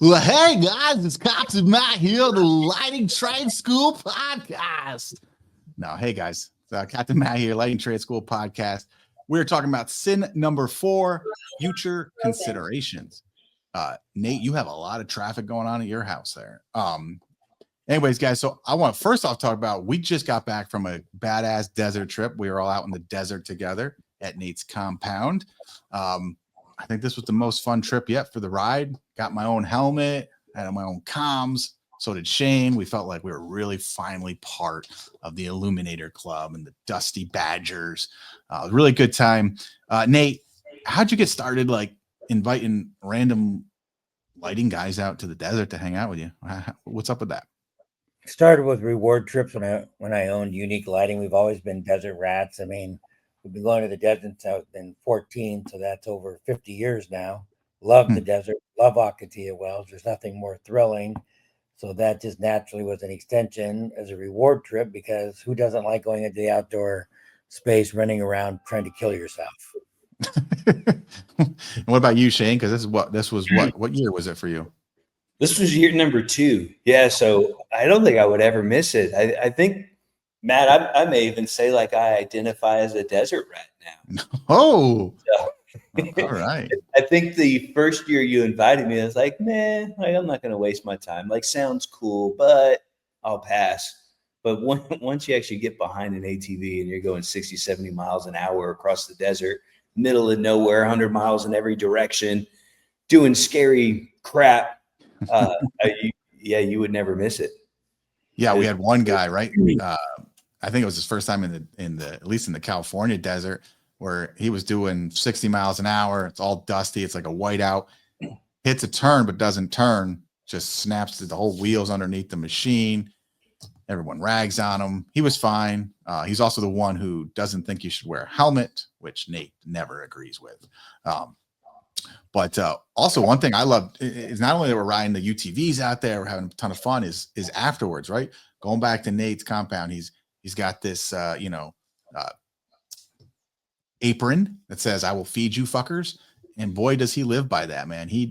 Well, hey guys, it's Captain Matt here, the Lighting Trade School Podcast. No, hey guys, it's, Captain Matt here, Lighting Trade School Podcast. We're talking about sin number 4, future considerations. Nate, you have a lot of traffic going on at your house there. Anyways, guys, so I want to first off talk about we just got back from a badass desert trip. We were all out in the desert together at Nate's compound. I think this was the most fun trip yet for the ride. Got my own helmet, had my own comms. So did Shane. We felt like we were really finally part of the Illuminator Club and the Dusty Badgers. Really good time. Nate, how'd you get started like inviting random lighting guys out to the desert to hang out with you? What's up with that? Started with reward trips when I owned Unique Lighting. We've always been desert rats. I mean, we've been going to the desert since I've been 14, so that's over 50 years now. Love the desert, love Ocotillo Wells. There's nothing more thrilling. So that just naturally was an extension as a reward trip because who doesn't like going into the outdoor space, running around trying to kill yourself? And what about you, Shane? Because this was what year was it for you? This was year number 2. Yeah, so I don't think I would ever miss it. I think, Matt, I may even say like I identify as a desert rat now. Oh, So, all right. I think the first year you invited me, I was like, man, like, I'm not going to waste my time. Like, sounds cool, but I'll pass. But once you actually get behind an ATV and you're going 60, 70 miles an hour across the desert, middle of nowhere, 100 miles in every direction, doing scary crap, you would never miss it. Yeah, we had one guy, right? I think it was his first time in the at least in the California desert where he was doing 60 miles an hour. It's all dusty. It's like a whiteout. Hits a turn but doesn't turn. Just snaps the whole wheels underneath the machine. Everyone rags on him. He was fine. He's also the one who doesn't think you should wear a helmet, which Nate never agrees with. But also one thing I love is not only that we're riding the UTVs out there, we're having a ton of fun is afterwards, right? Going back to Nate's compound, he's got this apron that says "I will feed you fuckers," and boy does he live by that, man. He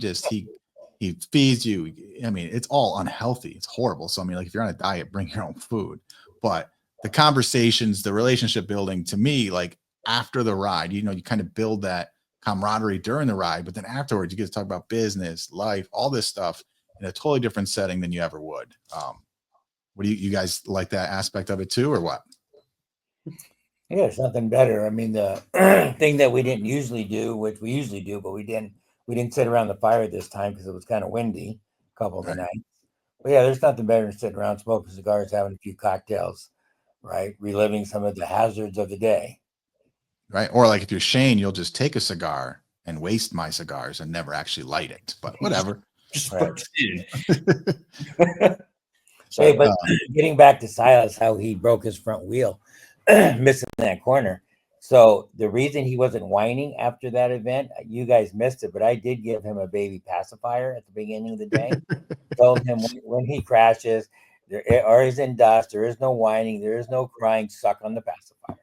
feeds you. I mean, it's all unhealthy. It's horrible. So I mean, like if you're on a diet, bring your own food. But the conversations, the relationship building, to me, like after the ride, you kind of build that camaraderie during the ride, but then afterwards you get to talk about business, life, all this stuff in a totally different setting than you ever would. What do you guys like that aspect of it too, or what? Yeah, there's nothing better. I mean, the thing that we didn't usually do, which we usually do, but we didn't sit around the fire this time because it was kind of windy a couple of the nights. But yeah, there's nothing better than sitting around smoking cigars, having a few cocktails, right? Reliving some of the hazards of the day. Right. Or like if you're Shane, you'll just take a cigar and waste my cigars and never actually light it. But whatever. Hey, but getting back to Silas, how he broke his front wheel, missing that corner. So the reason he wasn't whining after that event, you guys missed it, but I did give him a baby pacifier at the beginning of the day. Told him when he crashes, or is in dust, there is no whining, there is no crying. Suck on the pacifier.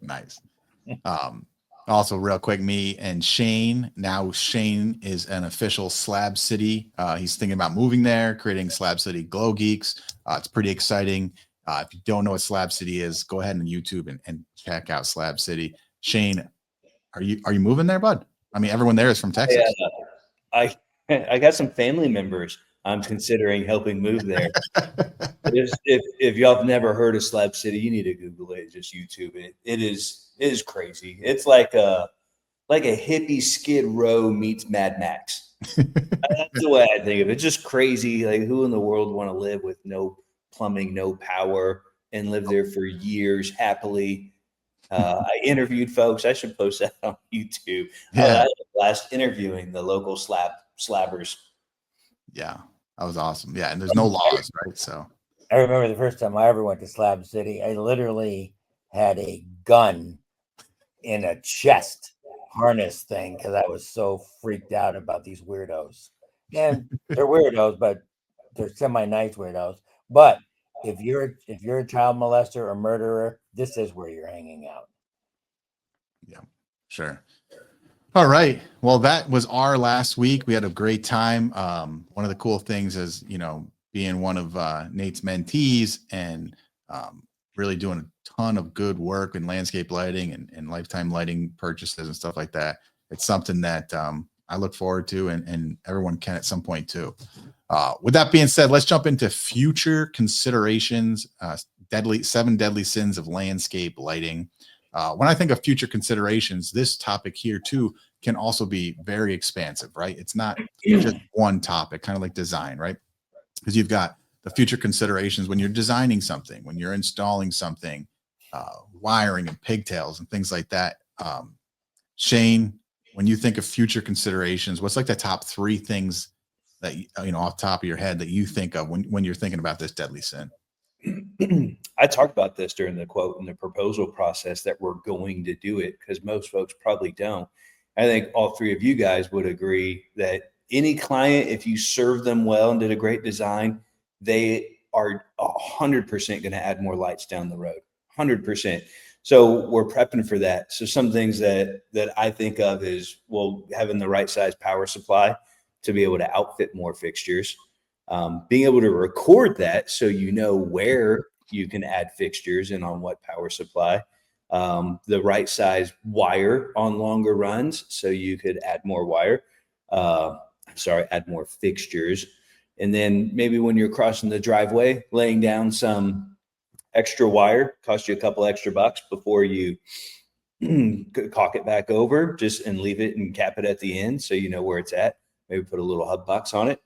Nice. Also real quick, me and Shane. Now Shane is an official Slab City. He's thinking about moving there, creating Slab City Glow Geeks. It's pretty exciting. If you don't know what Slab City is, go ahead and YouTube and check out Slab City. Shane, are you moving there, bud? I mean, everyone there is from Texas. Yeah, I got some family members I'm considering helping move there. If y'all have never heard of Slab City, you need to Google it, just YouTube it. It is crazy. It's like a hippie Skid Row meets Mad Max. That's the way I think of it. It's just crazy. Like, who in the world want to live with no plumbing, no power, and live there for years happily? I interviewed folks. I should post that on YouTube. I had a blast interviewing the local slabbers. Yeah, that was awesome. Yeah, and there's no laws, right? So I remember the first time I ever went to Slab City, I literally had a gun in a chest harness thing because I was so freaked out about these weirdos. And they're weirdos, but they're semi-nice weirdos. But if you're a child molester or murderer, this is where you're hanging out. Yeah, sure. All right. Well, that was our last week. We had a great time. One of the cool things is, being one of Nate's mentees and really doing a ton of good work in landscape lighting and lifetime lighting purchases and stuff like that. It's something that I look forward to, and everyone can at some point too. With that being said, let's jump into future considerations, seven deadly sins of landscape lighting. When I think of future considerations, this topic here too can also be very expansive, right? It's not just one topic, kind of like design, right? Because you've got the future considerations when you're designing something, when you're installing something, wiring and pigtails and things like that. Shane, when you think of future considerations, what's like the top three things that off the top of your head that you think of when you're thinking about this deadly sin? I talked about this during the quote in the proposal process that we're going to do it, because most folks probably don't. I think all three of you guys would agree that any client, if you serve them well and did a great design, they are 100% going to add more lights down the road. 100%. So we're prepping for that. So some things that I think of is, well, having the right size power supply to be able to outfit more fixtures. Being able to record that so you know where you can add fixtures and on what power supply. The right size wire on longer runs so you could add more wire. Add more fixtures. And then maybe when you're crossing the driveway, laying down some extra wire, cost you a couple extra bucks before you caulk it back over, and leave it and cap it at the end so you know where it's at. Maybe put a little hub box on it.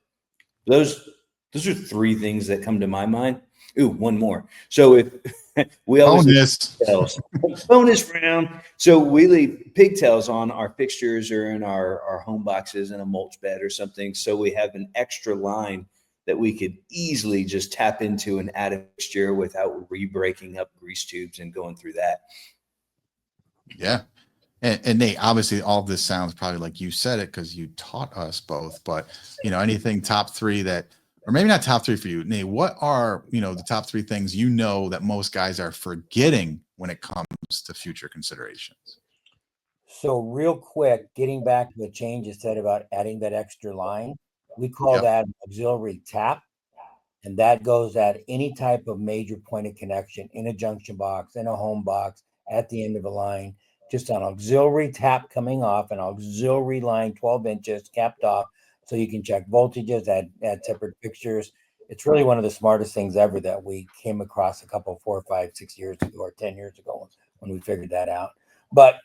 Those are three things that come to my mind. Ooh, one more. So if we always bonus round. So we leave pigtails on our fixtures or in our home boxes in a mulch bed or something. So we have an extra line that we could easily just tap into and add a fixture without re-breaking up grease tubes and going through that. Yeah. And Nate, obviously all of this sounds probably like you said it because you taught us both, but anything top three that, or maybe not top three for you, Nate, what are, the top three things that most guys are forgetting when it comes to future considerations? So real quick, getting back to the change you said about adding that extra line, we call that auxiliary tap. And that goes at any type of major point of connection in a junction box, in a home box, at the end of a line, just an auxiliary tap coming off, an auxiliary line 12 inches capped off, so you can check voltages, add separate fixtures. It's really one of the smartest things ever that we came across 4, 5, 6 years ago or 10 years ago when we figured that out. But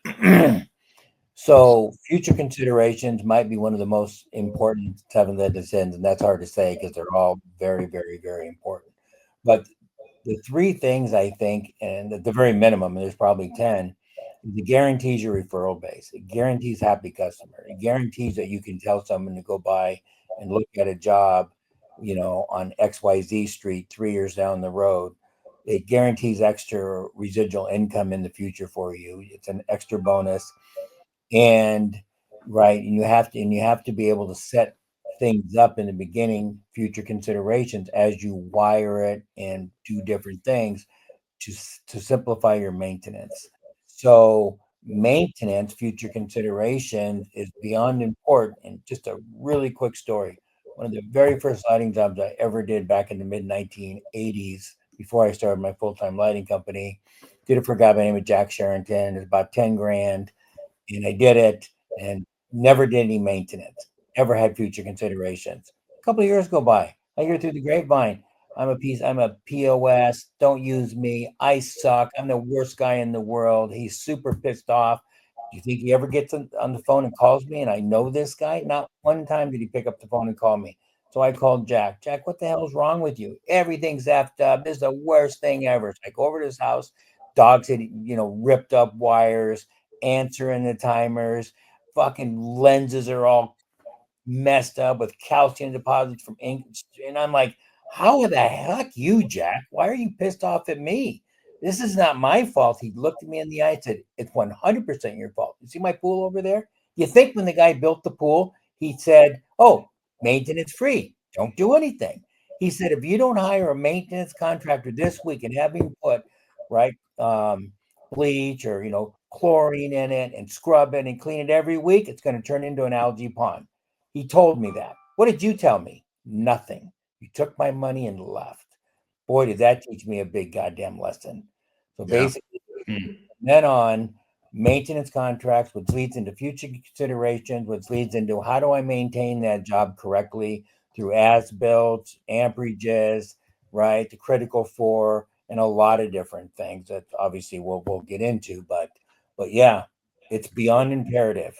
so future considerations might be one of the most important seven deadly sins, and that's hard to say because they're all very, very, very important. But the three things I think, and at the very minimum, and there's probably 10, it guarantees your referral base. It guarantees happy customer. It guarantees that you can tell someone to go by and look at a job, on XYZ Street 3 years down the road. It guarantees extra residual income in the future for you. It's an extra bonus. And you have to be able to set things up in the beginning, future considerations, as you wire it and do different things to simplify your maintenance. So maintenance, future considerations is beyond important. And just a really quick story. One of the very first lighting jobs I ever did back in the mid 1980s, before I started my full-time lighting company, did it for a guy by the name of Jack Sherrington. It was about 10 grand. And I did it and never did any maintenance, never had future considerations. A couple of years go by. I hear through the grapevine, I'm a POS. Don't use me. I suck. I'm the worst guy in the world. He's super pissed off. Do you think he ever gets on the phone and calls me? And I know this guy. Not one time did he pick up the phone and call me. So I called Jack. Jack, what the hell is wrong with you? Everything's effed up. This is the worst thing ever. So I go over to his house. Dogs had, ripped up wires, answering the timers, fucking lenses are all messed up with calcium deposits from ink. And I'm like, how the heck you, Jack? Why are you pissed off at me? This is not my fault. He looked at me in the eye and said, it's 100% your fault. You see my pool over there? You think when the guy built the pool, he said, oh, maintenance free. Don't do anything. He said, if you don't hire a maintenance contractor this week and have him put, bleach or, chlorine in it and scrub it and clean it every week, it's going to turn into an algae pond. He told me that. What did you tell me? Nothing. You took my money and left. Boy, did that teach me a big goddamn lesson. So basically, then on, maintenance contracts, which leads into future considerations, which leads into how do I maintain that job correctly through as-built, amperages, right? The critical for, and a lot of different things that obviously we'll get into. But yeah, it's beyond imperative,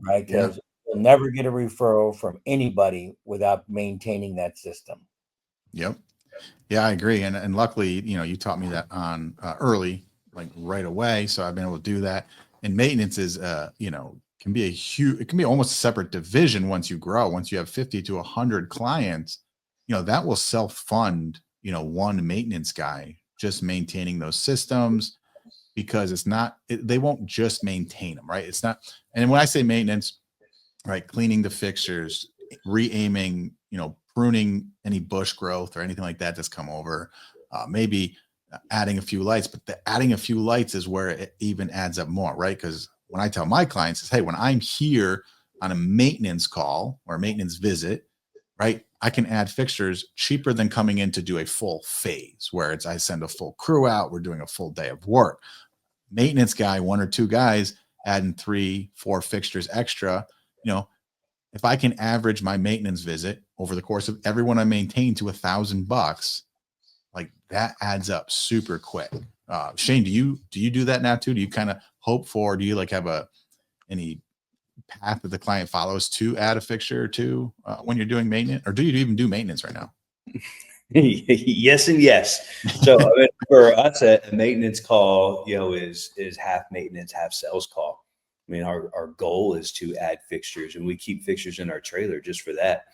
right? Because you'll never get a referral from anybody without maintaining that system. Yep. Yeah, I agree. And luckily, you taught me that on early, like right away. So I've been able to do that. And maintenance is, can be it can be almost a separate division once you grow. Once you have 50 to 100 clients, that will self-fund, one maintenance guy just maintaining those systems, because they won't just maintain them, right? It's not. And when I say maintenance, right, cleaning the fixtures, re-aiming, pruning any bush growth or anything like that that's come over, maybe adding a few lights, but adding a few lights is where it even adds up more, right? Because when I tell my clients is, hey, when I'm here on a maintenance call or a maintenance visit, right, I can add fixtures cheaper than coming in to do a full phase where I send a full crew out, we're doing a full day of work. Maintenance guy, one or two guys adding 3-4 fixtures extra, if I can average my maintenance visit over the course of everyone I maintain to $1,000, like that adds up super quick. Shane, do you do that now too? Do you kind of hope for, do you like have any path that the client follows to add a fixture or two when you're doing maintenance, or do you even do maintenance right now? Yes and yes. So I mean, for us, a maintenance call, is half maintenance, half sales call. I mean, our goal is to add fixtures, and we keep fixtures in our trailer just for that.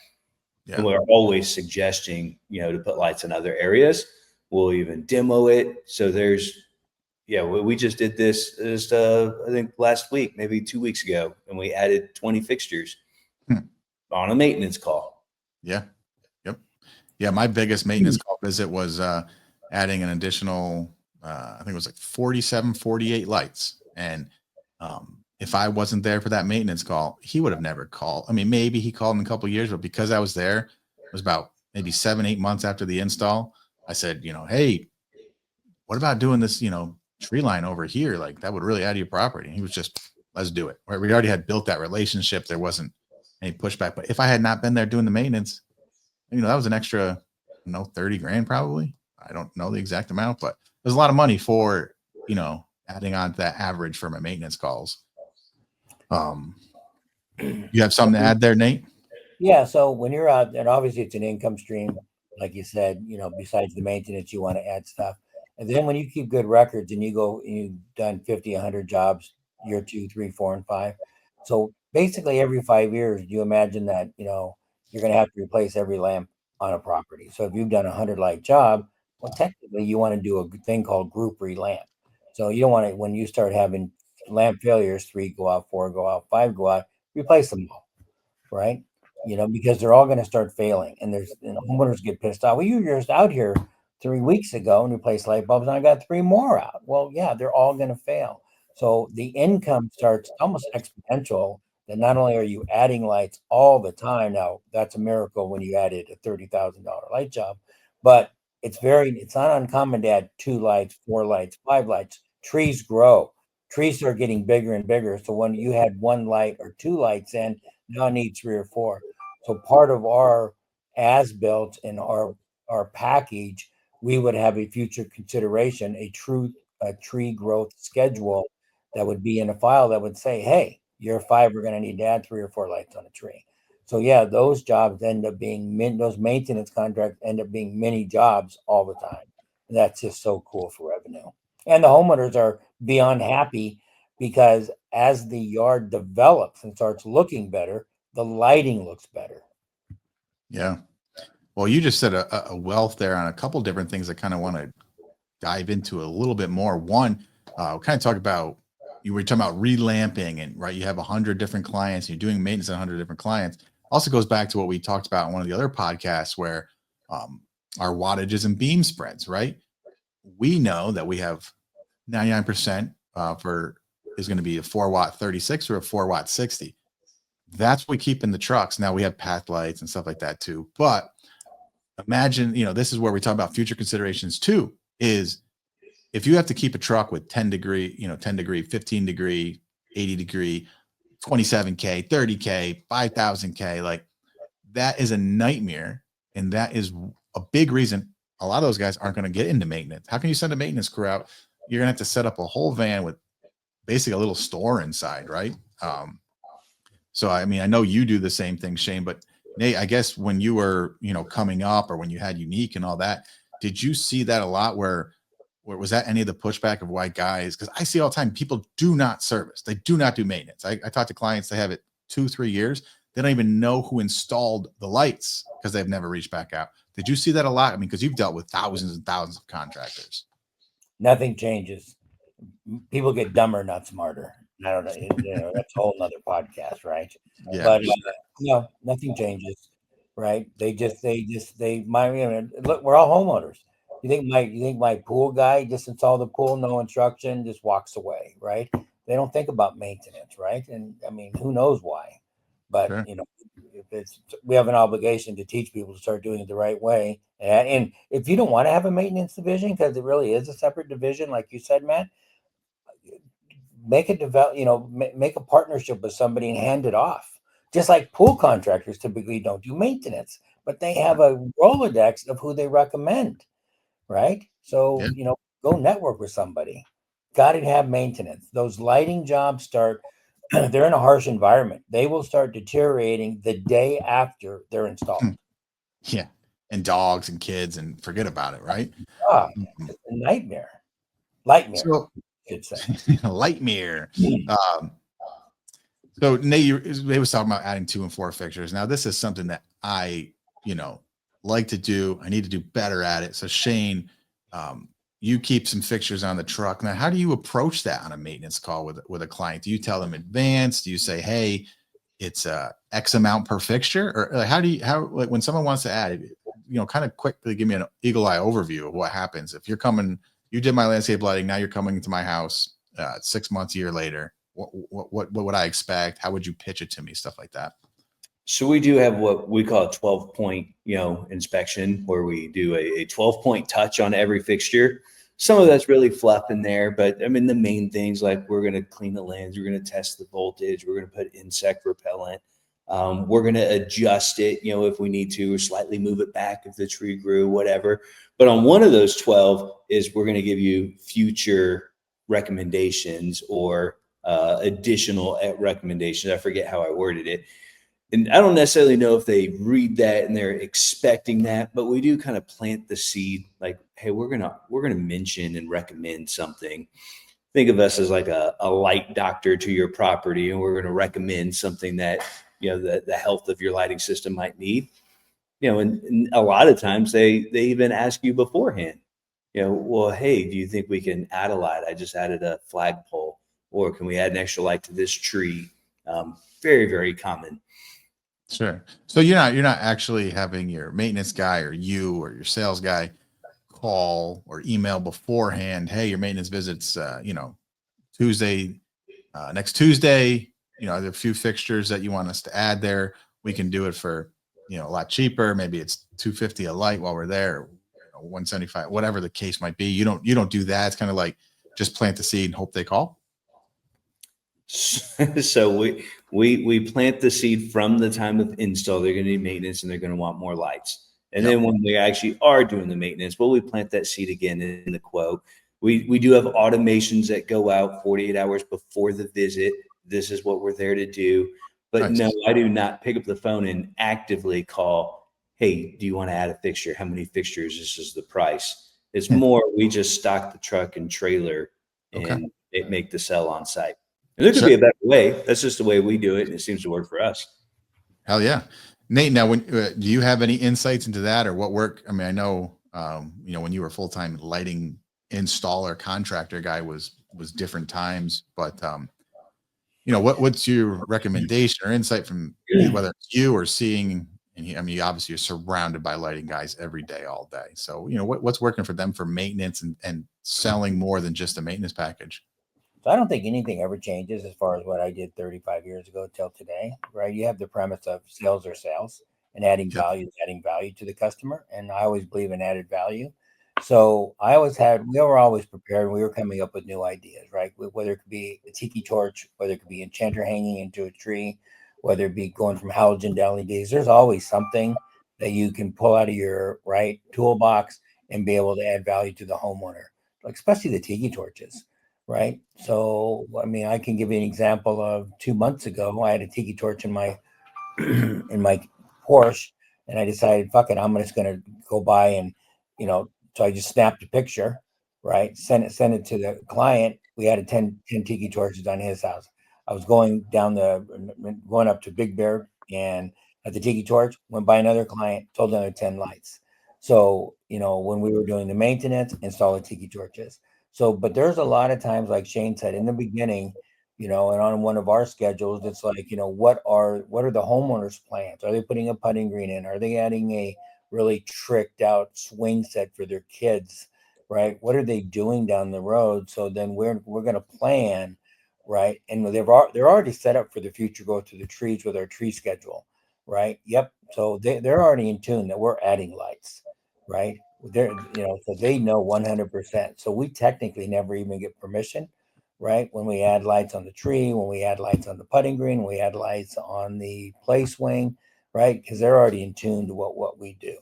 Yeah. And we're always suggesting, to put lights in other areas. We'll even demo it. So we just did this I think last week, maybe 2 weeks ago, and we added 20 fixtures on a maintenance call. Yeah. Yep. Yeah. My biggest maintenance call visit was adding an additional, I think it was like 47, 48 lights. And if I wasn't there for that maintenance call, he would have never called. I mean, maybe he called in a couple of years, but because I was there, it was about maybe 7-8 months after the install. I said, hey, what about doing this, tree line over here? Like that would really add to your property. And he was just, let's do it. Right? We already had built that relationship. There wasn't any pushback. But if I had not been there doing the maintenance, that was an extra, 30 grand probably. I don't know the exact amount, but there's a lot of money for, adding on to that average for my maintenance calls. You have something to add there, Nate? Yeah. So when you're out, and obviously it's an income stream, like you said, besides the maintenance, you want to add stuff. And then when you keep good records and you've done 50, 100 jobs, year 2, 3, 4, and 5. So basically every 5 years, you imagine that, you're going to have to replace every lamp on a property. So if you've done a 100 light job, well, technically you want to do a thing called group relamp. So you don't want to, when you start having lamp failures, 3 go out, 4 go out, 5 go out, replace them all, right? Because they're all going to start failing, and homeowners get pissed off. Well, you were just out here 3 weeks ago and replaced light bulbs, and I got 3 more out. Well, yeah, they're all going to fail. So the income starts almost exponential. That not only are you adding lights all the time, now that's a miracle when you added a $30,000 light job, but it's not uncommon to add 2 lights, 4 lights, 5 lights. Trees grow. Trees are getting bigger and bigger. So when you had 1 light or 2 lights in, now I need 3 or 4. So part of our as-built and our package, we would have a future consideration, a tree growth schedule that would be in a file that would say, hey, year 5, we're going to need to add 3 or 4 lights on a tree. So yeah, those jobs end up being those maintenance contracts end up being mini jobs all the time. And that's just so cool for revenue. And the homeowners are beyond happy because as the yard develops and starts looking better, the lighting looks better. Yeah. Well, you just said a wealth there on a couple different things I kind of want to dive into a little bit more. One, kind of talk about, you were talking about relamping, and right, you have 100 different clients, you're doing maintenance on 100 different clients. Also goes back to what we talked about in one of the other podcasts where our wattages and beam spreads, right? We know that we have 99% for is going to be a 4-watt 36 or a 4-watt 60. That's what we keep in the trucks. Now we have path lights and stuff like that too. But imagine, this is where we talk about future considerations too, is if you have to keep a truck with 10 degree, 10 degree, 15 degree, 80 degree, 27K, 30K, 5,000K, like that is a nightmare. And that is a big reason a lot of those guys aren't going to get into maintenance. How can you send a maintenance crew out? You're going to have to set up a whole van with basically a little store inside, right? So, I mean, I know you do the same thing, Shane, but Nate, I guess when you were, coming up or when you had Unique and all that, did you see that a lot where was that any of the pushback of why guys, because I see all the time, people do not service. They do not do maintenance. I talk to clients, they have it 2-3 years. They don't even know who installed the lights because they've never reached back out. Did you see that a lot? I mean, because you've dealt with thousands and thousands of contractors. Nothing changes. People get dumber, not smarter. I don't know. That's a whole nother podcast, right? Yeah. But no, nothing changes, right? Look, we're all homeowners. You think my pool guy just installed the pool, no instruction, just walks away, right? They don't think about maintenance, right? And I mean, who knows why? But Sure. we have an obligation to teach people to start doing it the right way. And if you don't want to have a maintenance division, because it really is a separate division, like you said, Matt, make a partnership with somebody and hand it off. Just like pool contractors typically don't do maintenance, but they have a Rolodex of who they recommend, right? So, go network with somebody. Got to have maintenance. Those lighting jobs start, they're in a harsh environment. They will start deteriorating the day after they're installed. Yeah. And dogs and kids, and forget about it, right? It's a nightmare. Lightmare. So, should say. Lightmare. So Nate, they was talking about adding 2 and 4 fixtures. Now this is something that I, like to do. I need to do better at it. So Shane, you keep some fixtures on the truck. Now, how do you approach that on a maintenance call with a client? Do you tell them advance? Do you say, hey, it's X amount per fixture? Or like when someone wants to add, kind of quickly give me an eagle eye overview of what happens if you're coming. You did my landscape lighting. Now you're coming to my house 6 months, a year later. What would I expect? How would you pitch it to me? Stuff like that. So we do have what we call a 12-point, inspection, where we do a 12-point touch on every fixture. Some of that's really fluff in there, but I mean, the main things like we're going to clean the lens, we're going to test the voltage, we're going to put insect repellent. We're going to adjust it, if we need to, or slightly move it back if the tree grew, whatever. But on one of those 12 is we're going to give you future recommendations or additional recommendations. I forget how I worded it. And I don't necessarily know if they read that and they're expecting that, but we do kind of plant the seed like, hey, we're gonna mention and recommend something. Think of us as like a light doctor to your property, and we're going to recommend something that the health of your lighting system might need. And a lot of times they even ask you beforehand, well, hey, do you think we can add a light? I just added a flagpole, or can we add an extra light to this tree? Very, very common. Sure. So you're not actually having your maintenance guy or you or your sales guy call or email beforehand. Hey, your maintenance visits, Tuesday, next Tuesday. Are there a few fixtures that you want us to add there? We can do it for a lot cheaper. Maybe it's $250 a light while we're there, or $175, whatever the case might be. You don't do that. It's kind of like just plant the seed and hope they call. So we plant the seed from the time of install. They're going to need maintenance and they're going to want more lights. And then when we actually are doing the maintenance, we plant that seed again in the quote. We do have automations that go out 48 hours before the visit. This is what we're there to do. But nice. No, I do not pick up the phone and actively call, hey, do you want to add a fixture? How many fixtures? This is the price. It's more, we just stock the truck and trailer and make the sell on site. And there could be a better way. That's just the way we do it, and it seems to work for us. Hell yeah, Nate. Now, do you have any insights into that, or what work? I mean, I know, when you were full-time lighting installer contractor guy was different times, but what's your recommendation or insight from whether it's you or seeing? And I mean, obviously, you're surrounded by lighting guys every day, all day. So, what's working for them for maintenance and selling more than just a maintenance package? So I don't think anything ever changes as far as what I did 35 years ago till today, right? You have the premise of sales or sales, and adding Yep. value to the customer. And I always believe in added value. So we were always prepared. We were coming up with new ideas, right? Whether it could be a tiki torch, whether it could be enchanter hanging into a tree, whether it be going from halogen to LEDs, there's always something that you can pull out of your right toolbox and be able to add value to the homeowner, like especially the tiki torches, right? So, I mean, I can give you an example of 2 months ago. I had a tiki torch in my in my Porsche, and I decided, fuck it, I'm just gonna go by and, so I just snapped a picture, right? Send it to the client. We had 10 tiki torches on his house. I was going up to Big Bear and at the tiki torch, went by another client, told another 10 lights. So, when we were doing the maintenance, install the tiki torches. So, but there's a lot of times, like Shane said in the beginning, and on one of our schedules, it's like, what are the homeowners' plans? Are they putting a putting green in? Are they adding a really tricked out swing set for their kids, right? What are they doing down the road? So then we're going to plan, right? And they're already set up for the future growth to the trees with our tree schedule, right? Yep. So they're already in tune that we're adding lights, right? So they know 100%. So we technically never even get permission, right? When we add lights on the tree, when we add lights on the putting green, we add lights on the play swing, right? Because they're already in tune to what we do.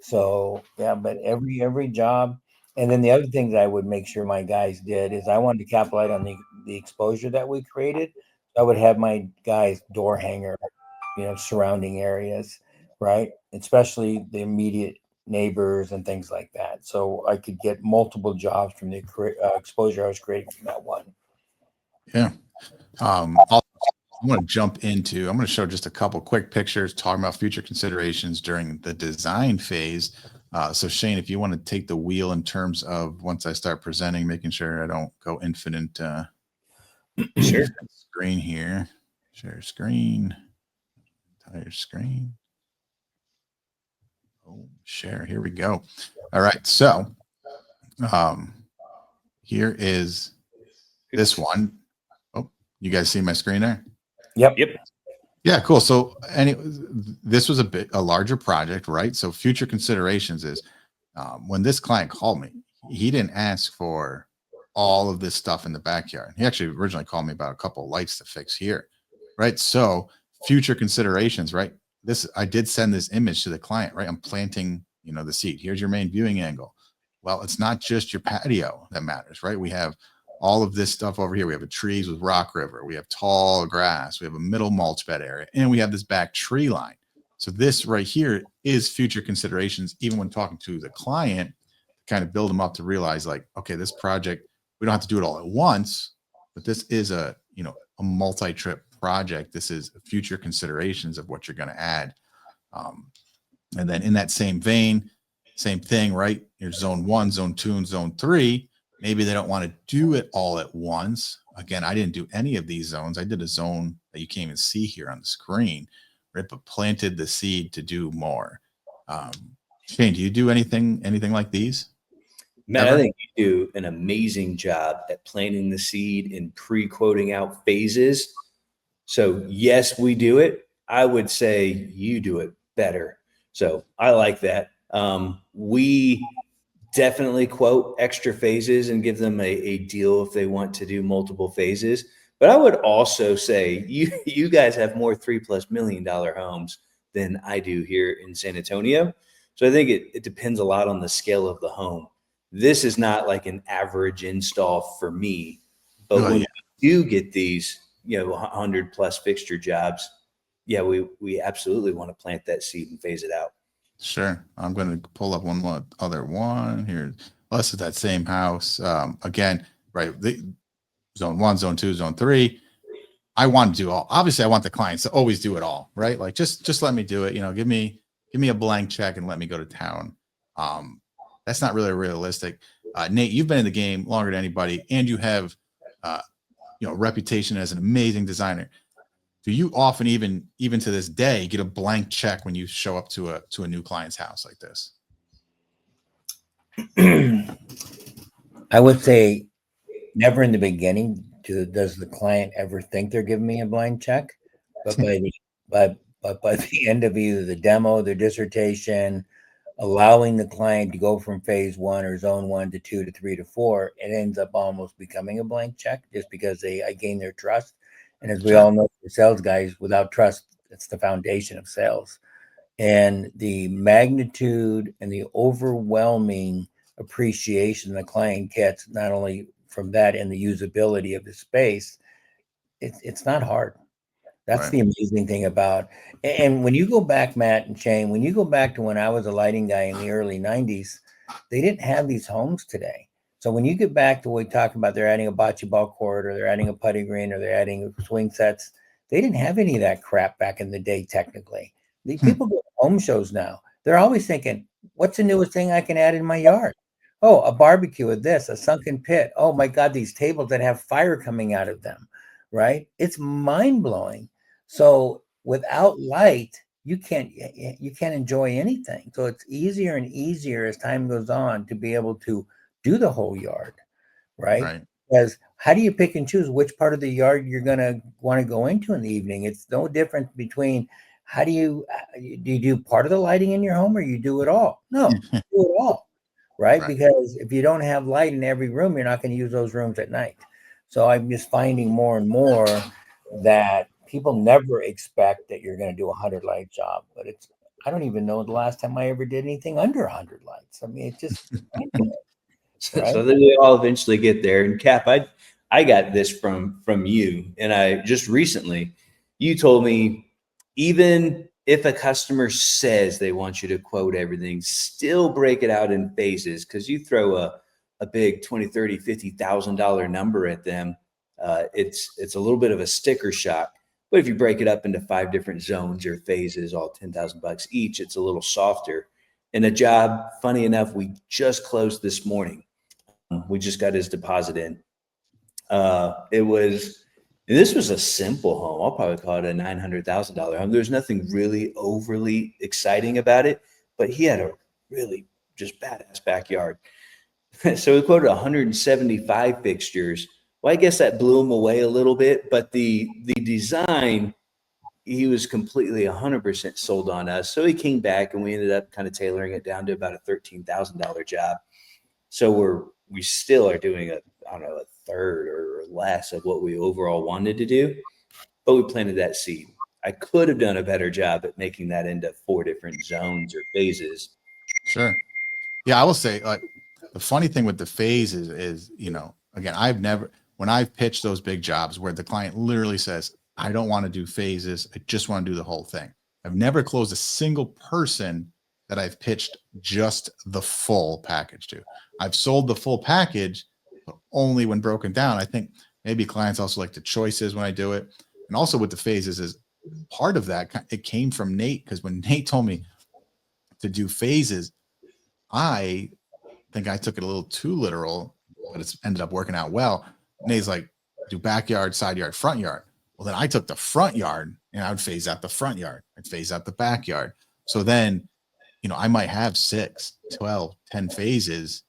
So yeah, but every job, and then the other thing that I would make sure my guys did is I wanted to capitalize on the exposure that we created. I would have my guys door hanger, surrounding areas, right? Especially the immediate neighbors and things like that. So I could get multiple jobs from the exposure I was creating from that one. Yeah. I'm going to jump into, I'm going to show just a couple quick pictures talking about future considerations during the design phase. So Shane, if you want to take the wheel in terms of once I start presenting, making sure I don't go infinite Sure. screen here, share screen, entire screen. Oh, share, here we go. All right. So here is this one. Oh, you guys see my screen there? Yep. Yeah, cool. So this was a larger project, right? So future considerations is when this client called me, he didn't ask for all of this stuff in the backyard. He actually originally called me about a couple of lights to fix here, right? So future considerations, right? I did send this image to the client, right? I'm planting, the seed. Here's your main viewing angle. Well, it's not just your patio that matters, right? We have all of this stuff over here. We have a trees with rock river. We have tall grass. We have a middle mulch bed area, and we have this back tree line. So this right here is future considerations, even when talking to the client, kind of build them up to realize like, okay, this project, we don't have to do it all at once, but this is a multi-trip project. This is future considerations of what you're going to add. And then in that same vein, same thing, right? Your zone 1, zone 2, and zone 3. Maybe they don't want to do it all at once. Again, I didn't do any of these zones. I did a zone that you can't even see here on the screen, right? But planted the seed to do more. Shane, do you do anything like these? Matt, I think you do an amazing job at planting the seed and pre-quoting out phases. So yes, we do it. I would say you do it better. So I like that. We definitely quote extra phases and give them a deal if they want to do multiple phases. But I would also say you guys have more $3+ million homes than I do here in San Antonio. So I think it depends a lot on the scale of the home. This is not like an average install for me, but when we do get these, 100+ fixture jobs, yeah, we absolutely want to plant that seed and phase it out. Sure. I'm going to pull up one other one here. Well, this is that same house. Again, right. Zone 1, zone 2, zone 3. I want to do all. Obviously, I want the clients to always do it all, right? Like just let me do it. Give me a blank check and let me go to town. That's not really realistic. Nate, you've been in the game longer than anybody, and you have reputation as an amazing designer. Do you often even to this day get a blank check when you show up to a new client's house like this? I would say never in the beginning, does the client ever think they're giving me a blank check? But by the end of either the demo, the dissertation, allowing the client to go from phase 1 or zone 1 to 2 to 3 to 4, it ends up almost becoming a blank check just because I gain their trust. And as we all know, for sales guys, without trust, it's the foundation of sales. And the magnitude and the overwhelming appreciation the client gets, not only from that and the usability of the space, it's not hard. That's the amazing thing about, and when you go back, Matt and Shane, when you go back to when I was a lighting guy in the early 90s, they didn't have these homes today. So when you get back to what we talked about, they're adding a bocce ball court, or they're adding a putting green, or they're adding swing sets. They didn't have any of that crap back in the day, technically. The people go to home shows now. They're always thinking, what's the newest thing I can add in my yard? Oh, a barbecue with this, a sunken pit. Oh my God, these tables that have fire coming out of them, right? It's mind-blowing. So without light, you can't enjoy anything. So it's easier and easier as time goes on to be able to do the whole yard, right? Because how do you pick and choose which part of the yard you're going to want to go into in the evening? It's no different between how do you do part of the lighting in your home, or you do it all? No, do it all, right? Because if you don't have light in every room, you're not going to use those rooms at night. So I'm just finding more and more that people never expect that you're going to do a 100 light job, but I don't even know the last time I ever did anything under 100 lights. I mean, it's just so then we all eventually get there. And Cap, I got this from you, and I just recently, you told me, even if a customer says they want you to quote everything, still break it out in phases, because you throw a big $20,000, $30,000, $50,000 number at them. It's a little bit of a sticker shock. But if you break it up into 5 different zones or phases, all $10,000 each, it's a little softer. And a job, funny enough, we just closed this morning. We just got his deposit in. This was a simple home. I'll probably call it a $900,000 home. There's nothing really overly exciting about it, but he had a really just badass backyard. So we quoted 175 fixtures. Well, I guess that blew him away a little bit, but the design, he was completely 100% sold on us. So he came back, and we ended up kind of tailoring it down to about a $13,000 job. So we still are doing a third or less of what we overall wanted to do, but we planted that seed. I could have done a better job at making that into 4 different zones or phases. Sure. Yeah, I will say, like, the funny thing with the phases is, again, when I've pitched those big jobs where the client literally says, I don't want to do phases, I just want to do the whole thing. I've never closed a single person that I've pitched just the full package to. I've sold the full package, but only when broken down. I think maybe clients also like the choices when I do it. And also with the phases is part of that. It came from Nate, because when Nate told me to do phases, I think I took it a little too literal, but it's ended up working out well. Nate's like, do backyard, side yard, front yard. Well, then I took the front yard and I would phase out the front yard. I'd phase out the backyard. So then, I might have 6, 12, 10 phases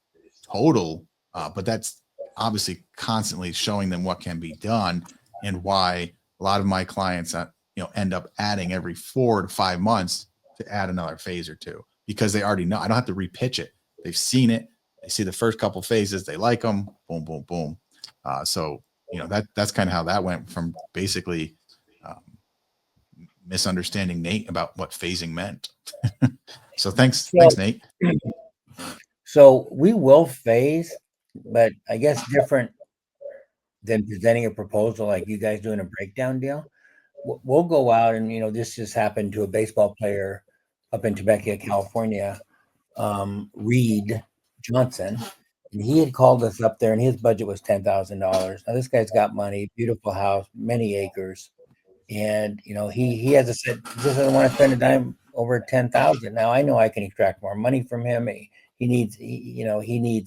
total, but that's obviously constantly showing them what can be done, and why a lot of my clients, end up adding every 4 to 5 months to add another phase or 2, because they already know. I don't have to repitch it. They've seen it. They see the first couple phases. They like them. Boom, boom, boom. So, that's kind of how that went from basically misunderstanding Nate about what phasing meant. So thanks, Nate. So we will phase, but I guess different than presenting a proposal like you guys doing a breakdown deal. We'll go out and, this just happened to a baseball player up in Temecula, California, Reed Johnson. And he had called us up there, and his budget was $10,000. Now this guy's got money, beautiful house, many acres. And, he has a set, just doesn't want to spend a dime over 10,000. Now I know I can extract more money from him. He needs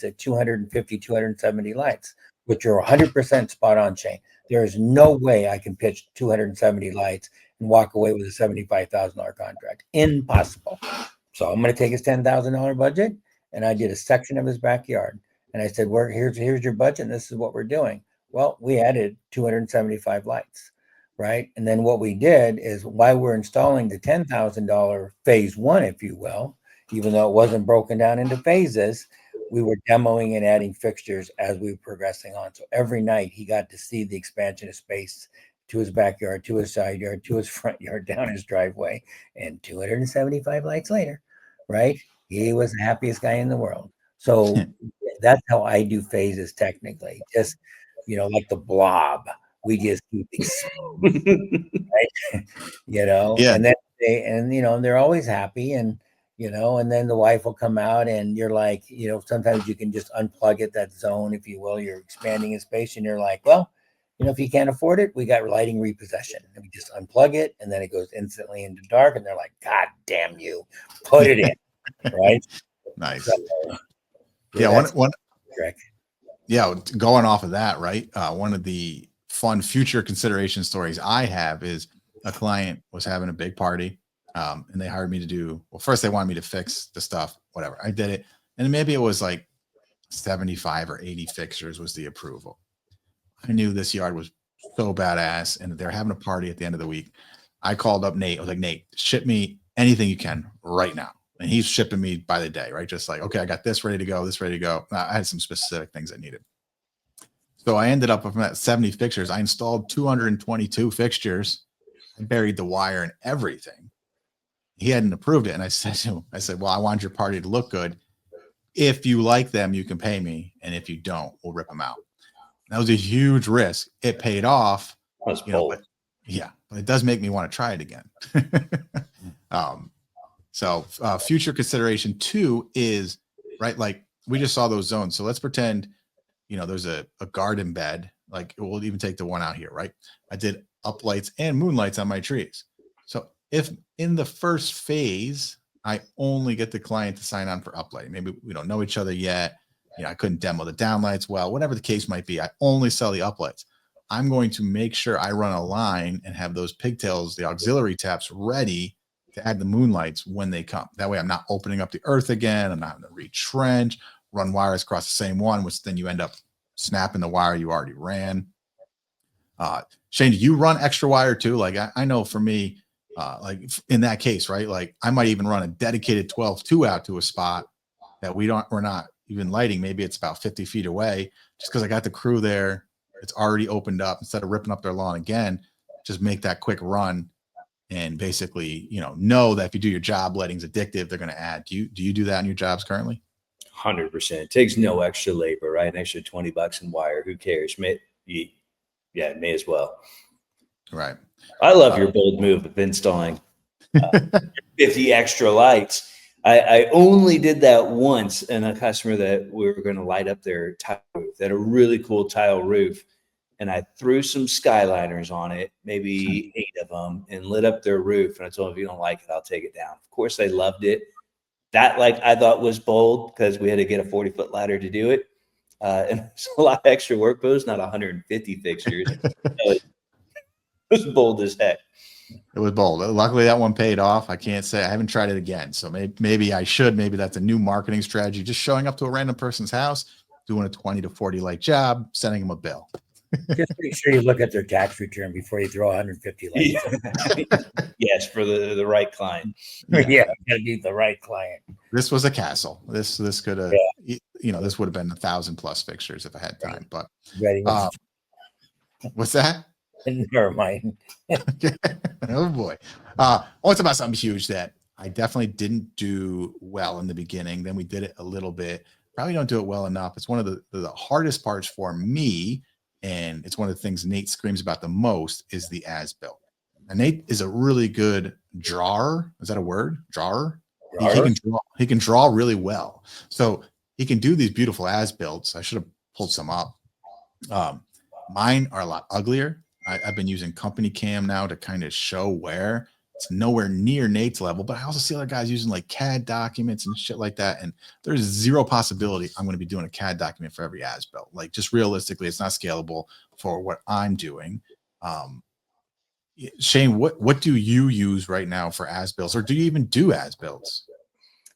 a 250, 270 lights, which are 100% spot on, Shane. There is no way I can pitch 270 lights and walk away with a $75,000 contract. Impossible. So I'm going to take his $10,000 budget, and I did a section of his backyard. And I said, here's your budget, and this is what we're doing. Well, we added 275 lights, right? And then what we did is while we're installing the $10,000 phase one, if you will, even though it wasn't broken down into phases, we were demoing and adding fixtures as we were progressing on. So every night he got to see the expansion of space to his backyard, to his side yard, to his front yard, down his driveway, and 275 lights later, right? He was the happiest guy in the world. So that's how I do phases technically. Just, like the blob, we just keep expanding, right? Yeah. And then they're always happy, and and then the wife will come out, and you're like, sometimes you can just unplug it, that zone, if you will. You're expanding in space, and you're like, well, if you can't afford it, we got lighting repossession. And we just unplug it, and then it goes instantly into dark, and they're like, God damn you, put it in, right? Nice. So, yeah, one trick. Yeah, going off of that, right? One of the fun future consideration stories I have is a client was having a big party, and they hired me to do, well, first they wanted me to fix the stuff, whatever. I did it, and maybe it was like 75 or 80 fixtures was the approval. I knew this yard was so badass, and they're having a party at the end of the week. I called up Nate. I was like, Nate, ship me anything you can right now. And he's shipping me by the day, right? Just like, okay, I got this ready to go, this ready to go. I had some specific things I needed. So I ended up from that 70 fixtures. I installed 222 fixtures. I buried the wire and everything. He hadn't approved it. And I said to him, well, I want your party to look good. If you like them, you can pay me. And if you don't, we'll rip them out. That was a huge risk. It paid off. That's bold. But it does make me want to try it again. So future consideration 2 is, right, like we just saw those zones. So let's pretend, there's a garden bed. Like we'll even take the one out here, right? I did uplights and moonlights on my trees. So if in the first phase, I only get the client to sign on for uplight, maybe we don't know each other yet. I couldn't demo the downlights well, whatever the case might be. I only sell the uplights. I'm going to make sure I run a line and have those pigtails, the auxiliary taps, ready to add the moonlights when they come. That way I'm not opening up the earth again. I'm not having to retrench, run wires across the same one, which then you end up snapping the wire you already ran. Shane, do you run extra wire too? Like I know for me, like in that case, right? Like I might even run a dedicated 12-2 out to a spot that we're not even lighting. Maybe it's about 50 feet away, just because I got the crew there. It's already opened up. Instead of ripping up their lawn again, just make that quick run and basically, know that if you do your job, lighting's addictive, they're going to add. Do you do that in your jobs currently? 100%. It takes no extra labor, right? An extra $20 in wire. Who cares? May as well. Right. I love your bold move of installing 50 extra lights. I only did that once in a customer that we were going to light up their tile roof. They had a really cool tile roof, and I threw some skyliners on it, maybe 8 of them, and lit up their roof. And I told them, if you don't like it, I'll take it down. Of course, they loved it. That, I thought was bold because we had to get a 40-foot ladder to do it. And it's a lot of extra work, but it was not 150 fixtures. It was bold as heck. It was bold. Luckily, that one paid off. I can't say I haven't tried it again. So maybe I should. Maybe that's a new marketing strategy. Just showing up to a random person's house, doing a 20 to 40 light job, sending them a bill. Just make sure you look at their tax return before you throw 150 lights. Yes, for the right client. Yeah, gotta be the right client. This was a castle. This could have, this would have been 1,000+ fixtures if I had time. But what's that? Never mind. Oh boy. It's about something huge that I definitely didn't do well in the beginning. Then we did it a little bit. Probably don't do it well enough. It's one of the hardest parts for me. And it's one of the things Nate screams about the most is the as-built. And Nate is a really good drawer. Is that a word? Drawer? He can draw really well. So he can do these beautiful as-builts. I should have pulled some up. Mine are a lot uglier. I've been using company cam now to kind of show where it's nowhere near Nate's level, but I also see other guys using like CAD documents and shit like that. And there's zero possibility I'm going to be doing a CAD document for every as-built. Like just realistically, it's not scalable for what I'm doing. Shane, what do you use right now for as-builts, or do you even do as-builts?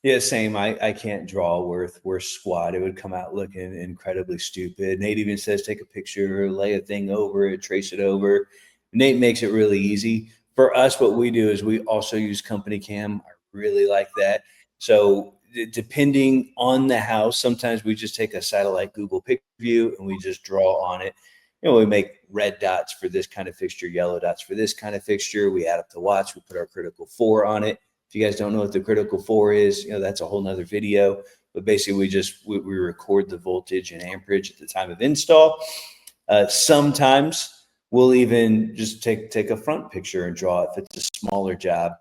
Yeah, same. I can't draw worth squat. It would come out looking incredibly stupid. Nate even says take a picture, lay a thing over it, trace it over. Nate makes it really easy. For us, what we do is we also use company cam. I really like that. So depending on the house, sometimes we just take a satellite Google picture view and we just draw on it. We make red dots for this kind of fixture, yellow dots for this kind of fixture. We add up the watts. We put our critical 4 on it. If you guys don't know what the critical 4 is, that's a whole nother video. But basically, we record the voltage and amperage at the time of install. Sometimes we'll even just take a front picture and draw it if it's a smaller job.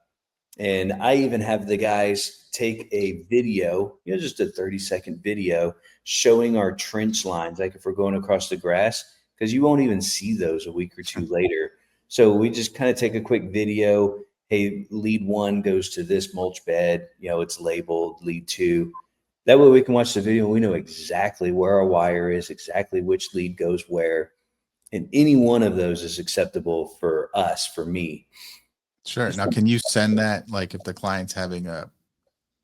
And I even have the guys take a video, just a 30-second video showing our trench lines, like if we're going across the grass, because you won't even see those a week or two later. So we just kind of take a quick video. Hey, lead 1 goes to this mulch bed, it's labeled lead 2. That way we can watch the video and we know exactly where our wire is, exactly which lead goes where. And any one of those is acceptable for us, for me. Sure. Now, can you send that, like if the client's having a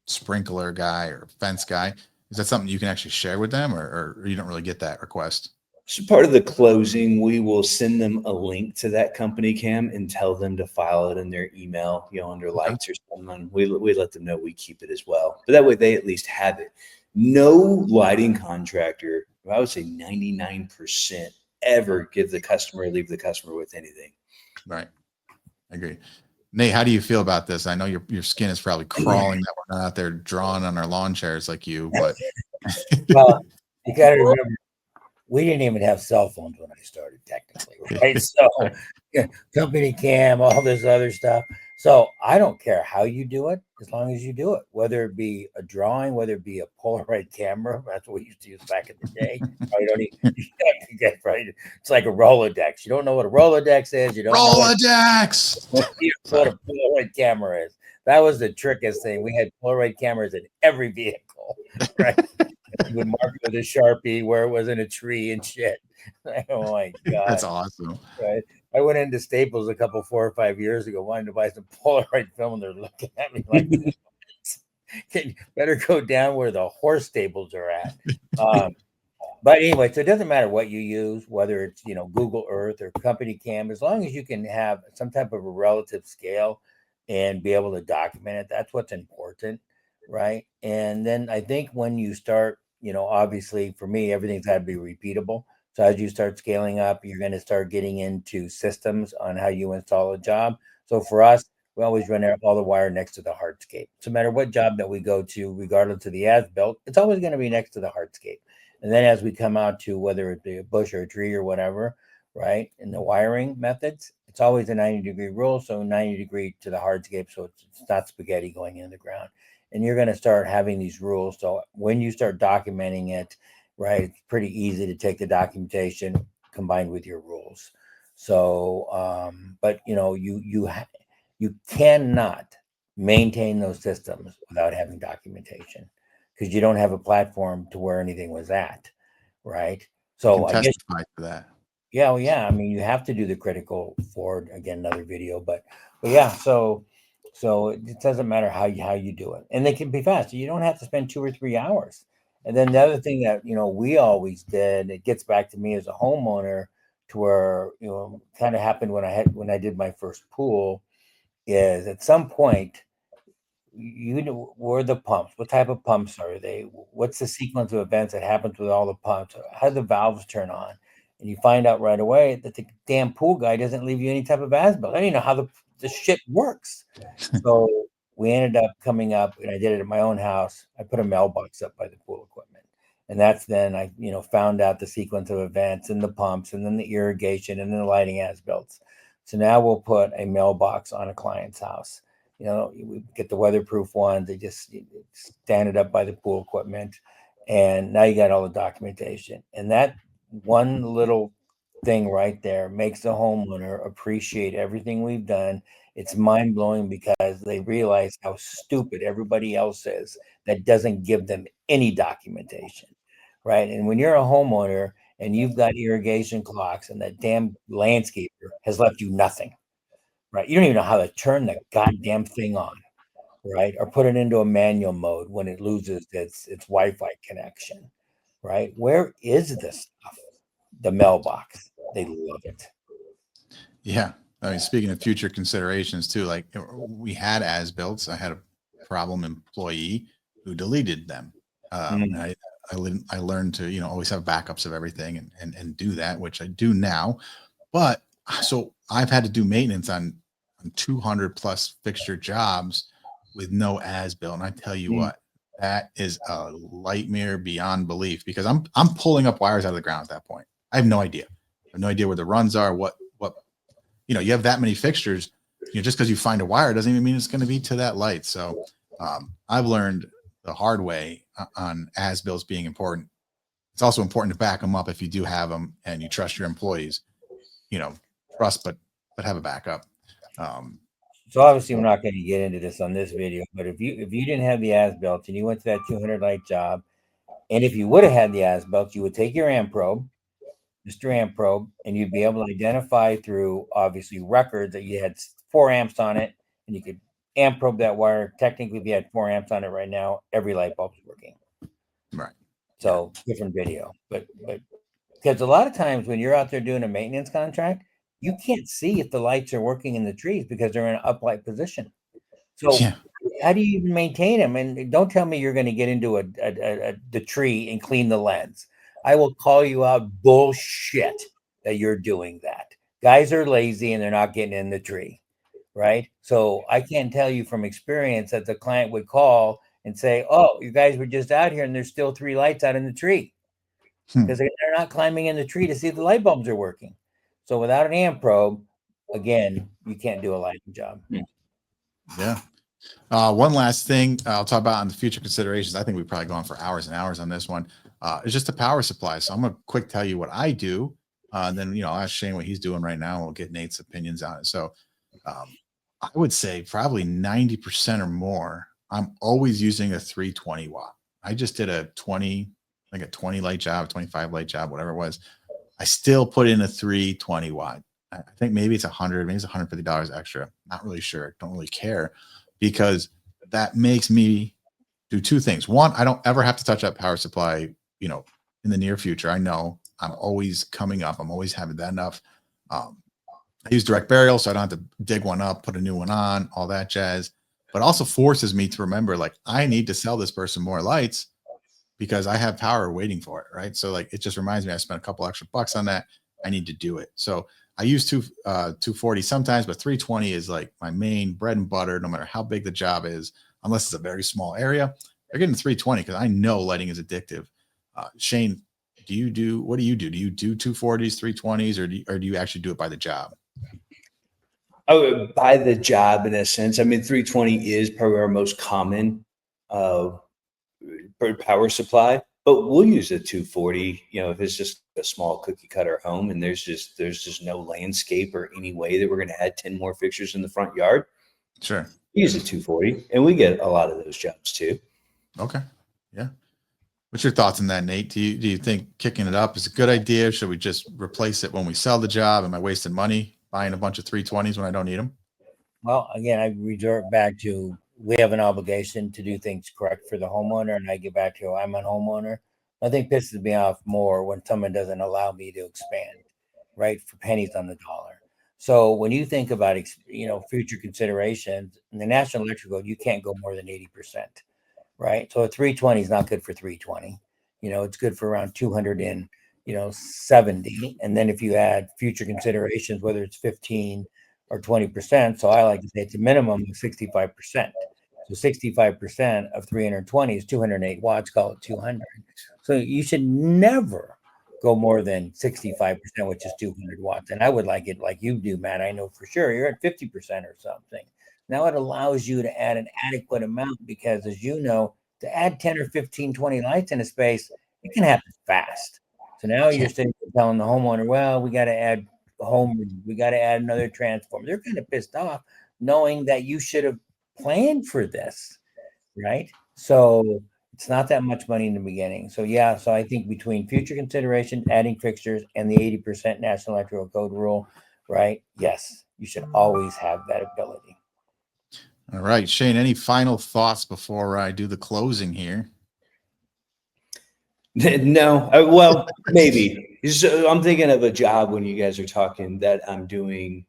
sprinkler guy or fence guy, is that something you can actually share with them, or you don't really get that request? So part of the closing, we will send them a link to that company cam and tell them to file it in their email, under lights or something. We let them know we keep it as well. But that way they at least have it. No lighting contractor, I would say 99%, ever leave the customer with anything. Right. I agree. Nate, how do you feel about this? I know your skin is probably crawling that we're not out there drawing on our lawn chairs like you, but well, you got to remember, we didn't even have cell phones when I started, technically, right? So, company cam, all this other stuff. So I don't care how you do it, as long as you do it, whether it be a drawing, whether it be a Polaroid camera. That's what we used to use back in the day. You don't even get right. It's like a Rolodex. You don't know what a Rolodex is. You don't Rolodex. know what a Polaroid camera is. That was the trickiest thing. We had Polaroid cameras in every vehicle, right? You would mark with a Sharpie where it was in a tree and shit. Oh my God. That's awesome. Right. I went into Staples a couple 4 or 5 years ago, wanting to buy some Polaroid film, and they're looking at me like, better go down where the horse stables are at. But anyway, so it doesn't matter what you use, whether it's, Google Earth or company cam, as long as you can have some type of a relative scale and be able to document it, that's what's important. Right. And then I think when you start, obviously for me, everything's got to be repeatable. So as you start scaling up, you're going to start getting into systems on how you install a job. So for us, we always run all the wire next to the hardscape. So no matter what job that we go to, regardless of the as-built, it's always going to be next to the hardscape. And then as we come out to whether it be a bush or a tree or whatever, right, in the wiring methods, it's always a 90-degree rule. So 90-degree to the hardscape. So it's not spaghetti going in the ground. And you're going to start having these rules. So when you start documenting it, right, it's pretty easy to take the documentation combined with your rules. So, but you cannot maintain those systems without having documentation, because you don't have a platform to where anything was at, right? So I guess testify to that. Yeah, well, yeah. I mean, you have to do the critical forward, again, another video, but yeah. So it doesn't matter how you do it, and they can be fast. You don't have to spend 2 or 3 hours. And then the other thing that we always did, it gets back to me as a homeowner, to where kind of happened when I did my first pool, is at some point you know where the pumps, what type of pumps are they, what's the sequence of events that happens with all the pumps, how do the valves turn on, and you find out right away that the damn pool guy doesn't leave you any type of as-built. I don't even know how the shit works. So we ended up coming up, and I did it at my own house. I put a mailbox up by the pool equipment, and that's then I found out the sequence of events and the pumps and then the irrigation and then the lighting as-built. So now we'll put a mailbox on a client's house. We get the weatherproof ones. They just stand it up by the pool equipment, and now you got all the documentation. And that one little thing right there makes the homeowner appreciate everything we've done. It's mind blowing, because they realize how stupid everybody else is that doesn't give them any documentation, right? And when you're a homeowner and you've got irrigation clocks and that damn landscaper has left you nothing, right? You don't even know how to turn the goddamn thing on, right? Or put it into a manual mode when it loses its Wi-Fi connection, right? Where is this stuff? The mailbox. They love it. Yeah. I mean, speaking of future considerations too, like we had as builts. I had a problem employee who deleted them. Mm. I learned to, always have backups of everything and do that, which I do now. But so I've had to do maintenance on 200 plus fixture jobs with no as built. And I tell you what, that is a nightmare beyond belief because I'm pulling up wires out of the ground at that point. I have no idea. I have no idea where the runs are, what you have that many fixtures, just because you find a wire doesn't even mean it's going to be to that light. So I've learned the hard way on as builds being important. It's also important to back them up if you do have them and you trust your employees. Trust, but have a backup. So obviously we're not going to get into this on this video, but if you didn't have the as built and you went to that 200 light job, and if you would have had the as built, you would take your amp probe, Mr. Amp probe, and you'd be able to identify through obviously records that you had 4 amps on it, and you could amp probe that wire. Technically, if you had 4 amps on it right now, every light bulb's working. Right. So different video, but because a lot of times when you're out there doing a maintenance contract, you can't see if the lights are working in the trees because they're in an uplight position. So Yeah. how do you even maintain them? And don't tell me you're going to get into the tree and clean the lens. I will call you out bullshit that you're doing that. Guys are lazy and they're not getting in the tree, right? So I can't tell you from experience that the client would call and say, "Oh, you guys were just out here and there's still 3 lights out in the tree," because they're not climbing in the tree to see if the light bulbs are working. So without an amp probe, again, you can't do a lighting job. Yeah. One last thing I'll talk about on the future considerations. I think we've probably gone for hours and hours on this one. It's just the power supply. So I'm going to quick tell you what I do. And then, I'll ask Shane what he's doing right now. We'll get Nate's opinions on it. So I would say probably 90% or more. I'm always using a 320 watt. I just did a 20 light job, 25 light job, whatever it was. I still put in a 320 watt. I think maybe it's maybe it's $150 extra. Not really sure. Don't really care because that makes me do 2 things. One, I don't ever have to touch that power supply, in the near future. I know I'm always coming up. I'm always having that enough. I use direct burial, so I don't have to dig one up, put a new one on, all that jazz. But also forces me to remember, like, I need to sell this person more lights because I have power waiting for it, right? So like it just reminds me I spent a couple extra bucks on that. I need to do it. So I use 240 sometimes, but 320 is like my main bread and butter, no matter how big the job is, unless it's a very small area. They're getting 320 because I know lighting is addictive. Shane, what do you do? Do you do 240s, 320s, or do you actually do it by the job? Oh, by the job in a sense. I mean, 320 is probably our most common power supply, but we'll use a 240, if it's just a small cookie cutter home and there's just no landscape or any way that we're going to add 10 more fixtures in the front yard. Sure. We use a 240 and we get a lot of those jobs too. Okay. Yeah. What's your thoughts on that, Nate? Do you think kicking it up is a good idea? Should we just replace it when we sell the job? Am I wasting money buying a bunch of 320s when I don't need them? Well, again, I revert back to we have an obligation to do things correct for the homeowner, and I get back to I'm a homeowner. Nothing pisses me off more when someone doesn't allow me to expand, right, for pennies on the dollar. So when you think about future considerations in the National Electric Code, you can't go more than 80%, right? So a 320 is not good for 320. It's good for around 270, and then if you add future considerations, whether it's 15 or 20%. So I like to say it's a minimum of 65%. So 65% of 320 is 208 watts, call it 200. So you should never go more than 65%, which is 200 watts. And I would like it like you do, Matt. I know for sure you're at 50% or something. Now it allows you to add an adequate amount because, as you know, to add 10 or 15, 20 lights in a space, it can happen fast. So now you're sitting telling the homeowner, well, we got to add we got to add another transformer. They're kind of pissed off knowing that you should have planned for this, right? So it's not that much money in the beginning. So so I think between future consideration, adding fixtures, and the 80% National Electrical Code rule, right? Yes, you should always have that ability. All right, Shane, any final thoughts before I do the closing here? No, well, maybe. So I'm thinking of a job when you guys are talking that I'm doing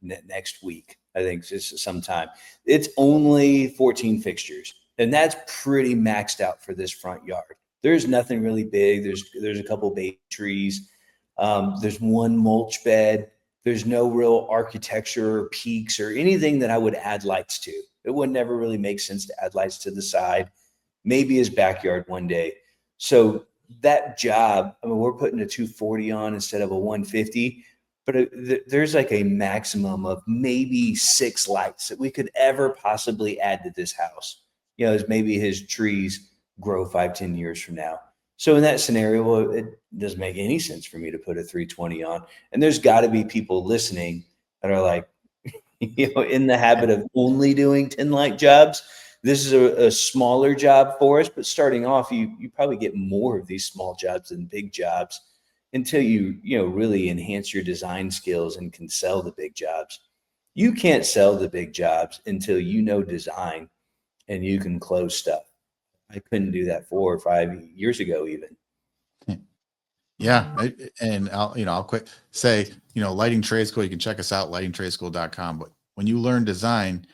next week. I think just sometime. It's only 14 fixtures, and that's pretty maxed out for this front yard. There's nothing really big. There's a couple baby trees. There's one mulch bed. There's no real architecture or peaks or anything that I would add lights to. It would never really make sense to add lights to the side. Maybe his backyard one day. So that job, I mean, we're putting a 240 on instead of a 150, but there's like a maximum of maybe 6 lights that we could ever possibly add to this house. You know, as maybe his trees grow 5-10 years from now. So in that scenario, well, it doesn't make any sense for me to put a 320 on. And there's got to be people listening that are like, you know, in the habit of only doing 10 light jobs. This is a smaller job for us, but starting off, you probably get more of these small jobs than big jobs until you really enhance your design skills and can sell the big jobs. You can't sell the big jobs until you know design and you can close stuff. I couldn't do that 4 or 5 years ago, even. Yeah. And I'll quick say, Lighting Trade School, you can check us out, lightingtradeschool.com. But when you learn design,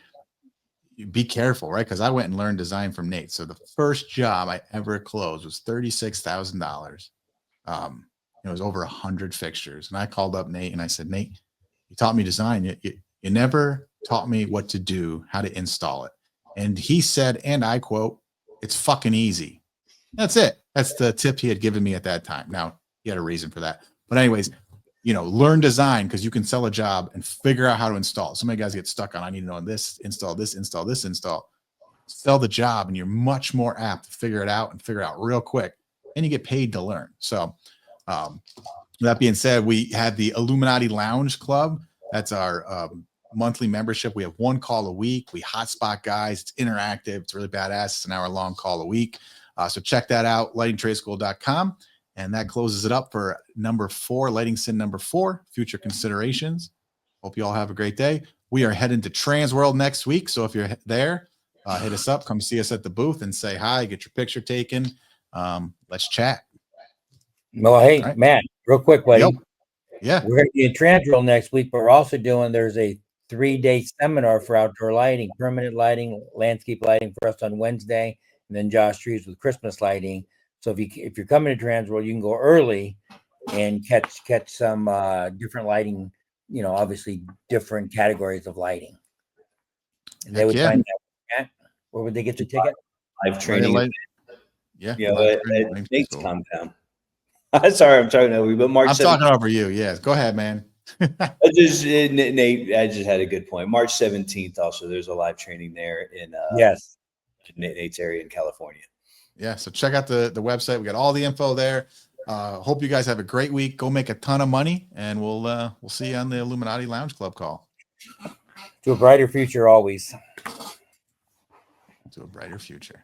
you be careful, right? Because I went and learned design from Nate. So the first job I ever closed was $36,000. It was over 100 fixtures. And I called up Nate and I said, Nate, you taught me design. You never taught me what to do, how to install it. And he said, and I quote, "It's fucking easy." That's it. That's the tip he had given me at that time. Now, he had a reason for that. But anyways, learn design because you can sell a job and figure out how to install. So many guys get stuck on, I need to know this, install this, install this, install. Sell the job, and you're much more apt to figure it out and figure it out real quick. And you get paid to learn. So that being said, we had the Illuminati Lounge Club. That's our monthly membership. We have 1 call a week. We hotspot guys. It's interactive. It's really badass. It's an hour-long call a week. So check that out, lightingtradeschool.com. And that closes it up for number 4, lighting sin number 4, future considerations. Hope you all have a great day. We are heading to Transworld next week. So if you're there, hit us up, come see us at the booth and say hi, get your picture taken. Let's chat. Well, hey, right. Matt, real quick, buddy. Yep. Yeah. We're going to be in Transworld next week, but we're also there's a 3-day seminar for outdoor lighting, permanent lighting, landscape lighting for us on Wednesday, and then Josh Trees with Christmas lighting. So if you're coming to Transworld, you can go early and catch some different lighting, obviously different categories of lighting. And they would find out. Where would they get the ticket? Live training. Yeah. At Nate's compound. Sorry, I'm talking over you, but March. I'm talking over you. Yes. Go ahead, man. Nate, I just had a good point. March 17th, also, there's a live training there in Nate's area in California. Yeah, so check out the website. We got all the info there. Hope you guys have a great week. Go make a ton of money, and we'll see you on the Illuminati Lounge Club call. To a brighter future always. To a brighter future.